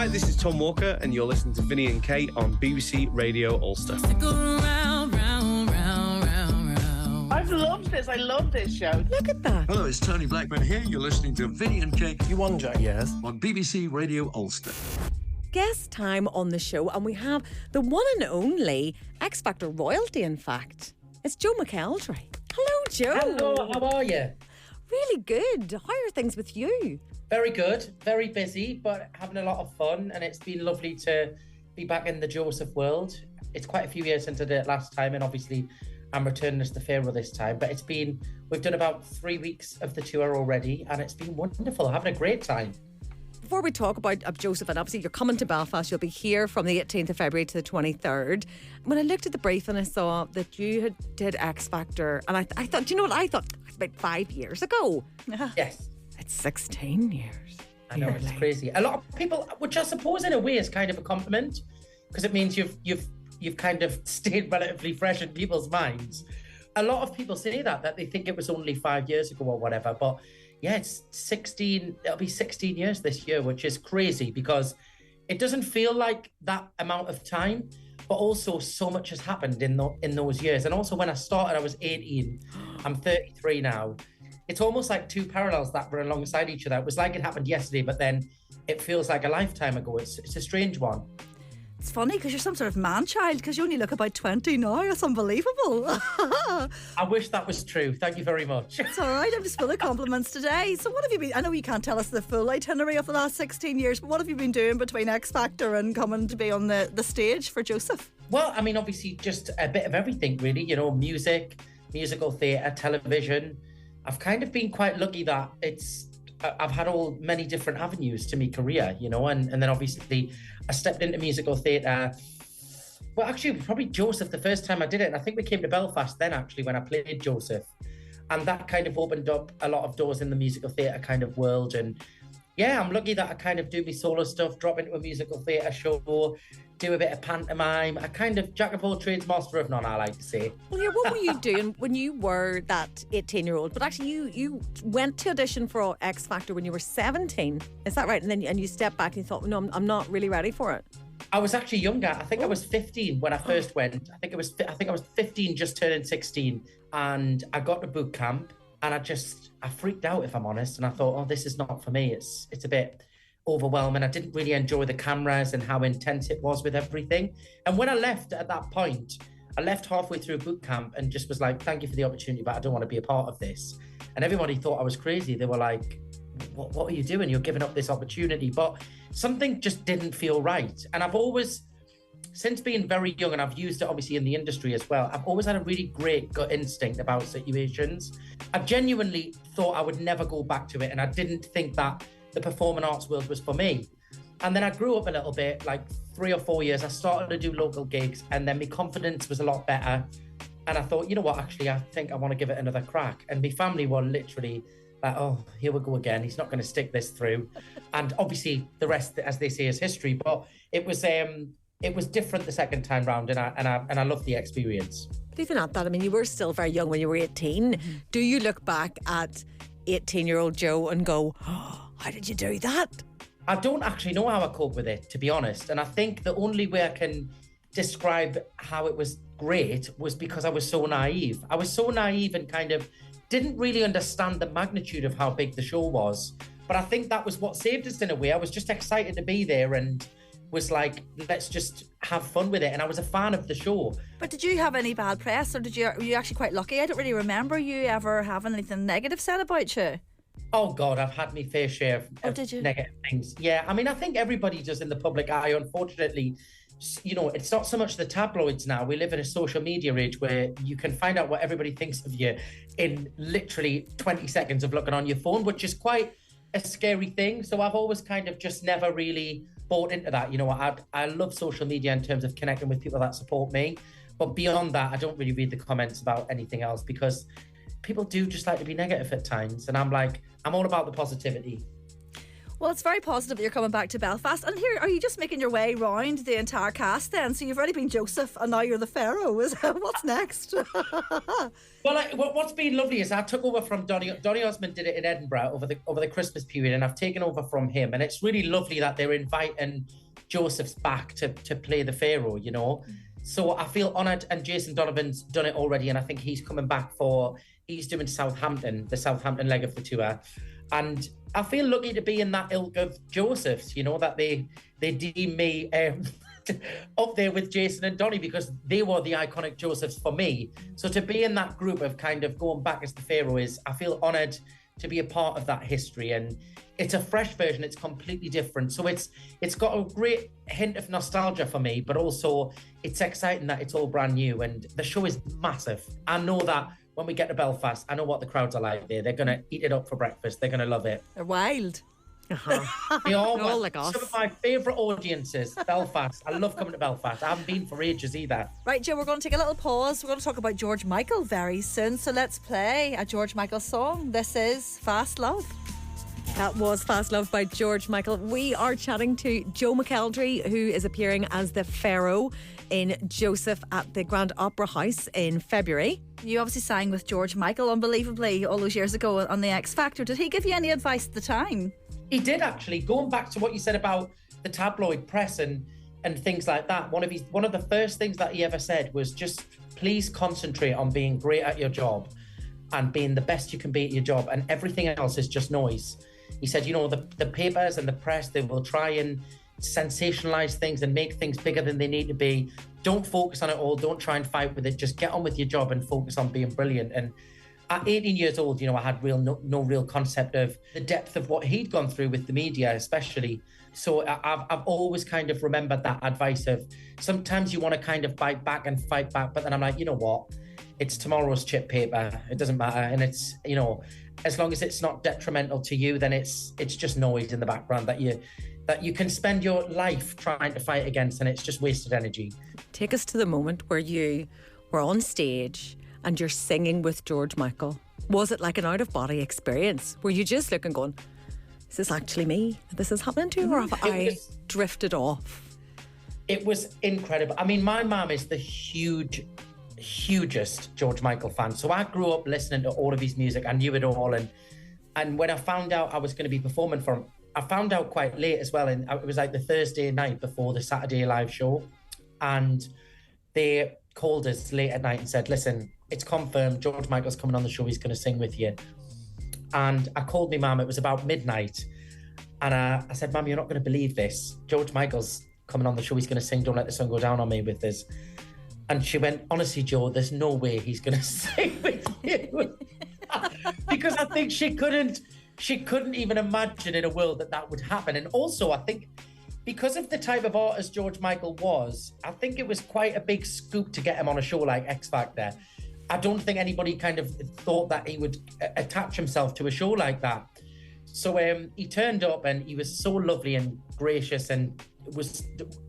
Hi, this is Tom Walker, and you're listening to Vinny and Kate on BBC Radio Ulster. I've loved this. I love this show. Look at that. Hello, it's Tony Blackman here. You're listening to Vinny and Kate. You won, Jack? Yes. On BBC Radio Ulster. Guest time on the show, and we have the one and only X Factor royalty, in fact. It's Joe McElderry. Hello, Joe. Hello, how are you? Really good. How are things with you? Very good, very busy, but having a lot of fun, and it's been lovely to be back in the Joseph world. It's quite a few years since I did it last time, and obviously I'm returning as the Pharaoh this time, but we've done about 3 weeks of the tour already, and it's been wonderful, having a great time. Before we talk about Joseph, and obviously you're coming to Belfast, you'll be here from the 18th of February to the 23rd. When I looked at the brief and I saw that you did X Factor, and I thought, do you know what I thought? About 5 years ago. Yes. It's 16 years. I know, it's crazy. A lot of people, which I suppose in a way is kind of a compliment, because it means you've kind of stayed relatively fresh in people's minds. A lot of people say that they think it was only 5 years ago or whatever, but yeah, it's 16, it'll be 16 years this year, which is crazy because it doesn't feel like that amount of time, but also so much has happened in those years. And also when I started, I was 18, I'm 33 now. It's almost like two parallels that were alongside each other. It was like it happened yesterday, but then it feels like a lifetime ago. It's a strange one. It's funny because you're some sort of man-child because you only look about 20 now. It's unbelievable. I wish that was true. Thank you very much. It's all right. I'm just full of compliments today. So what have you been... I know you can't tell us the full itinerary of the last 16 years, but what have you been doing between X Factor and coming to be on the stage for Joseph? Well, I mean, obviously just a bit of everything, really. You know, music, musical theatre, television. I've kind of been quite lucky that I've had many different avenues to my career, you know, and then obviously I stepped into musical theatre. Well, actually, probably Joseph the first time I did it. And I think we came to Belfast then, actually, when I played Joseph. And that kind of opened up a lot of doors in the musical theatre kind of world. And yeah, I'm lucky that I kind of do my solo stuff, drop into a musical theatre show, do a bit of pantomime. I kind of jack of all trades, master of none, I like to say. Well, yeah, what were you doing when you were that 18-year-old? But actually, you went to audition for X Factor when you were 17. Is that right? And you stepped back and you thought, no, I'm not really ready for it. I was actually younger. I think I was 15 when I first went. I think I was 15, just turning 16, and I got to boot camp, and I freaked out, if I'm honest, and I thought, oh, this is not for me. It's a bit overwhelming. I didn't really enjoy the cameras and how intense it was with everything. And when I left at that point, I left halfway through boot camp and just was like, thank you for the opportunity, but I don't want to be a part of this. And everybody thought I was crazy. They were like, what are you doing? You're giving up this opportunity. But something just didn't feel right. And I've always, since being very young, and I've used it obviously in the industry as well, I've always had a really great gut instinct about situations. I genuinely thought I would never go back to it, and I didn't think that the performing arts world was for me. And then I grew up a little bit, like 3 or 4 years, I started to do local gigs, and then my confidence was a lot better. And I thought, you know what, actually, I think I want to give it another crack. And my family were literally like, oh, here we go again. He's not going to stick this through. And obviously the rest, as they say, is history. But it was different the second time round, and I loved the experience. But even at that, I mean, you were still very young when you were 18. Mm-hmm. Do you look back at 18-year-old Joe and go, oh, how did you do that? I don't actually know how I coped with it, to be honest. And I think the only way I can describe how it was great was because I was so naive. I was so naive and kind of didn't really understand the magnitude of how big the show was. But I think that was what saved us in a way. I was just excited to be there and was like, let's just have fun with it. And I was a fan of the show. But did you have any bad press, or were you actually quite lucky? I don't really remember you ever having anything negative said about you. Oh God, I've had my fair share of negative things. Yeah, I mean, I think everybody does in the public eye. Unfortunately, you know, it's not so much the tabloids now. We live in a social media age where you can find out what everybody thinks of you in literally 20 seconds of looking on your phone, which is quite a scary thing. So I've always kind of just never really bought into that. You know, I love social media in terms of connecting with people that support me. But beyond that, I don't really read the comments about anything else because people do just like to be negative at times. And I'm like, I'm all about the positivity. Well, it's very positive that you're coming back to Belfast. And here, are you just making your way round the entire cast then? So you've already been Joseph and now you're the Pharaoh. What's next? Well, what's been lovely is I took over from Donny. Donny Osmond did it in Edinburgh over the Christmas period, and I've taken over from him. And it's really lovely that they're inviting Joseph's back to play the Pharaoh, you know. So I feel honoured, and Jason Donovan's done it already, and I think he's coming back he's doing Southampton, the Southampton leg of the tour. And I feel lucky to be in that ilk of Josephs, you know, that they deem me up there with Jason and Donny, because they were the iconic Josephs for me. So to be in that group of kind of going back as the Pharaoh I feel honoured to be a part of that history. And it's a fresh version, it's completely different. So it's got a great hint of nostalgia for me, but also it's exciting that it's all brand new. And the show is massive. I know that when we get to Belfast, I know what the crowds are like there. They're going to eat it up for breakfast. They're going to love it. They're wild. They are all like us. Some of my favourite audiences, Belfast. I love coming to Belfast. I haven't been for ages either. Right, Joe, we're going to take a little pause. We're going to talk about George Michael very soon. So let's play a George Michael song. This is Fast Love. That was Fast Love by George Michael. We are chatting to Joe McElderry, who is appearing as the Pharaoh in Joseph at the Grand Opera House in February. You obviously sang with George Michael unbelievably all those years ago on the X Factor. Did he give you any advice at the time? He did, actually. Going back to what you said about the tabloid press and things like that, one of the first things that he ever said was just please concentrate on being great at your job and being the best you can be at your job, and everything else is just noise. He said, you know, the papers and the press, they will try and sensationalize things and make things bigger than they need to be. Don't focus on it all. Don't try and fight with it. Just get on with your job and focus on being brilliant. And at 18 years old, you know, I had no real concept of the depth of what he'd gone through with the media, especially. So I've always kind of remembered that advice of sometimes you want to kind of bite back and fight back, but then I'm like, you know what? It's tomorrow's chip paper. It doesn't matter. And it's, you know, as long as it's not detrimental to you, then it's just noise in the background that you can spend your life trying to fight against, and it's just wasted energy. Take us to the moment where you were on stage and you're singing with George Michael. Was it like an out-of-body experience? Were you just looking going, is this actually me? This is happening to you? Or have I drifted off? It was incredible. I mean, my mum is the hugest George Michael fan. So I grew up listening to all of his music. I knew it all. And when I found out I was going to be performing for him, I found out quite late as well. And it was like the Thursday night before the Saturday live show. And they called us late at night and said, listen, it's confirmed. George Michael's coming on the show. He's going to sing with you. And I called my mum. It was about midnight. And I said, Mum, you're not going to believe this. George Michael's coming on the show. He's going to sing Don't Let the Sun Go Down on Me with us. And she went, honestly, Joe, there's no way he's going to sing with you. Because I think she couldn't even imagine in a world that would happen. And also, I think because of the type of artist George Michael was, I think it was quite a big scoop to get him on a show like X Factor. I don't think anybody kind of thought that he would attach himself to a show like that. So he turned up and he was so lovely and gracious, and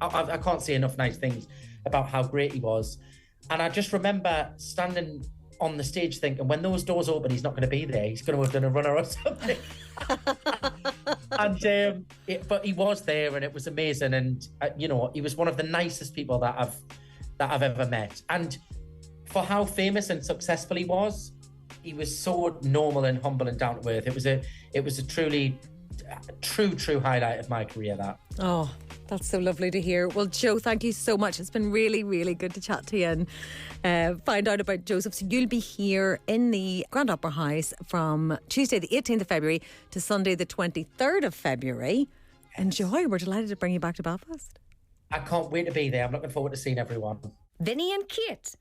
I can't say enough nice things about how great he was. And I just remember standing on the stage thinking, when those doors open, he's not going to be there. He's going to have done a runner or something. But he was there, and it was amazing. And you know, he was one of the nicest people that I've ever met. And for how famous and successful he was so normal and humble and down to earth. It was a truly true highlight of my career, that. Oh, that's so lovely to hear. Well, Joe, thank you so much. It's been really, really good to chat to you and find out about Joseph. So you'll be here in the Grand Opera House from Tuesday the 18th of February to Sunday the 23rd of February. Enjoy. We're delighted to bring you back to Belfast. I can't wait to be there. I'm looking forward to seeing everyone. Vinny and Kit.